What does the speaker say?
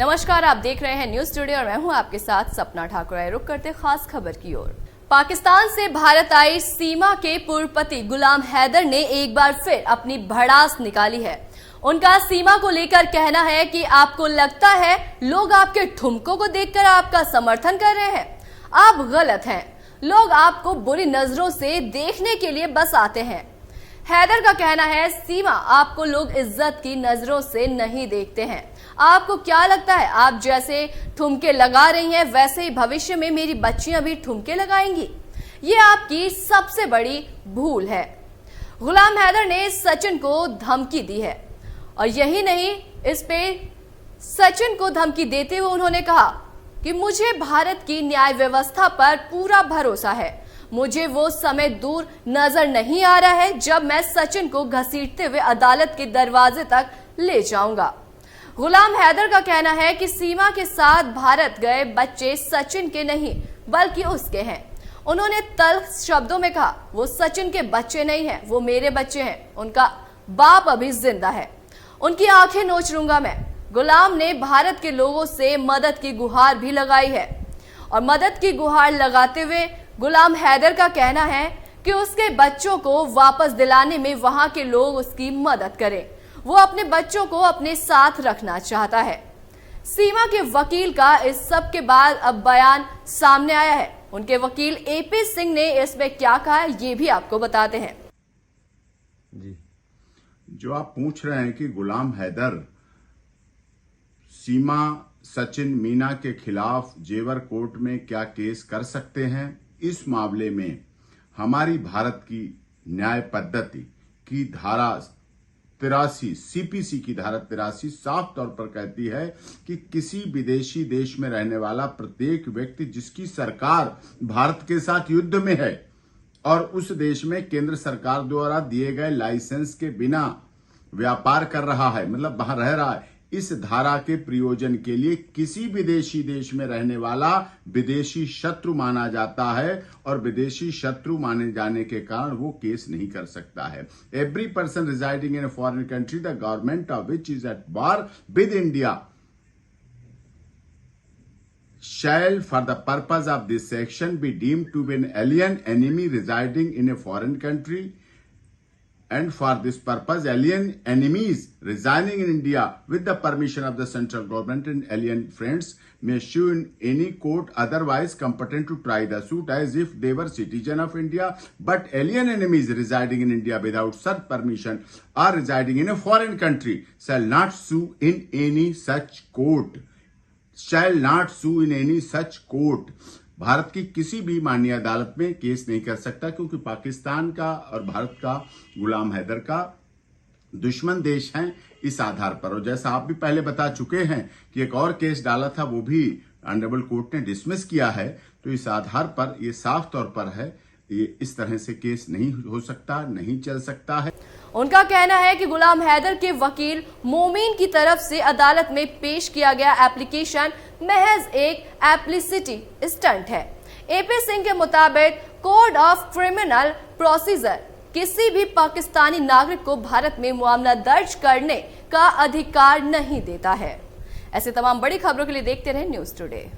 नमस्कार, आप देख रहे हैं न्यूज टुडे और मैं हूं आपके साथ सपना ठाकुर। रुक करते खास खबर की ओर। पाकिस्तान से भारत आई सीमा के पूर्व पति गुलाम हैदर ने एक बार फिर अपनी भड़ास निकाली है। उनका सीमा को लेकर कहना है कि आपको लगता है लोग आपके ठुमकों को देखकर आपका समर्थन कर रहे हैं। आप गलत हैं। लोग आपको बुरी नजरों से देखने के लिए बस आते हैं। हैदर का कहना है, सीमा आपको लोग इज्जत की नजरों से नहीं देखते हैं। आपको क्या लगता है आप जैसे ठुमके लगा रही हैं वैसे ही भविष्य में मेरी बच्चियां भी ठुमके लगाएंगी? ये आपकी सबसे बड़ी भूल है। गुलाम हैदर ने सचिन को धमकी दी है और यही नहीं, इस पे सचिन को धमकी देते हुए उन्होंने कहा कि मुझे भारत की न्याय व्यवस्था पर पूरा भरोसा है। मुझे वो समय दूर नजर नहीं आ रहा है जब मैं सचिन को घसीटते हुए अदालत के दरवाजे तक ले जाऊंगा। गुलाम हैदर का कहना है कि सीमा के साथ भारत गए बच्चे सचिन के नहीं बल्कि उसके हैं। उन्होंने तल्ख शब्दों में कहा, वो सचिन के बच्चे नहीं हैं, वो मेरे बच्चे हैं। उनका बाप अभी जिंदा है, उनकी आंखें नोच लूंगा मैं। गुलाम ने भारत के लोगों से मदद की गुहार भी लगाई है और मदद की गुहार लगाते हुए गुलाम हैदर का कहना है कि उसके बच्चों को वापस दिलाने में वहां के लोग उसकी मदद करें। वो अपने बच्चों को अपने साथ रखना चाहता है। सीमा के वकील का इस सब के बाद अब बयान सामने आया है। उनके वकील एपी सिंह ने इसमें क्या कहा है ये भी आपको बताते हैं। जी, जो आप पूछ रहे हैं कि गुलाम हैदर सीमा सचिन मीना के खिलाफ जेवर कोर्ट में क्या केस कर सकते हैं, इस मामले में हमारी भारत की न्याय पद्धति की धारा 83 सीपीसी की धारा 83 साफ तौर पर कहती है कि किसी विदेशी देश में रहने वाला प्रत्येक व्यक्ति जिसकी सरकार भारत के साथ युद्ध में है और उस देश में केंद्र सरकार द्वारा दिए गए लाइसेंस के बिना व्यापार कर रहा है, मतलब वहां रह रहा है, इस धारा के प्रयोजन के लिए किसी विदेशी देश में रहने वाला विदेशी शत्रु माना जाता है और विदेशी शत्रु माने जाने के कारण वो केस नहीं कर सकता है। Every person residing in a foreign country the government of which is at war with India shall for the purpose of this section be deemed to be an alien enemy residing in a foreign country, and for this purpose alien enemies residing in India with the permission of the central government and alien friends may sue in any court otherwise competent to try the suit as if they were citizen of India, but alien enemies residing in India without such permission or residing in a foreign country shall not sue in any such court. Shall not sue in any such court. Bharat की किसी भी माननीय अदालत में case नहीं कर सकता क्योंकि पाकिस्तान का और भारत का गुलाम हैदर का दुश्मन देश हैं इस आधार पर। और जैसा आप भी पहले बता चुके हैं कि एक और केस डाला था, वो भी ऑनरेबल कोर्ट ने डिसमिस किया है। तो इस आधार पर ये साफ तौर पर है, ये इस तरह से केस नहीं हो सकता, नहीं चल सकता है। उनका कहना है कि गुलाम हैदर के वकील मोमीन की तरफ से अदालत में पेश किया गया एप्लीकेशन महज एक एप्लिसिटी स्टंट है। एपी सिंह के मुताबिक कोड ऑफ क्रिमिनल प्रोसीजर किसी भी पाकिस्तानी नागरिक को भारत में मामला दर्ज करने का अधिकार नहीं देता है। ऐसे तमाम बड़ी खबरों के लिए देखते रहें न्यूज टुडे।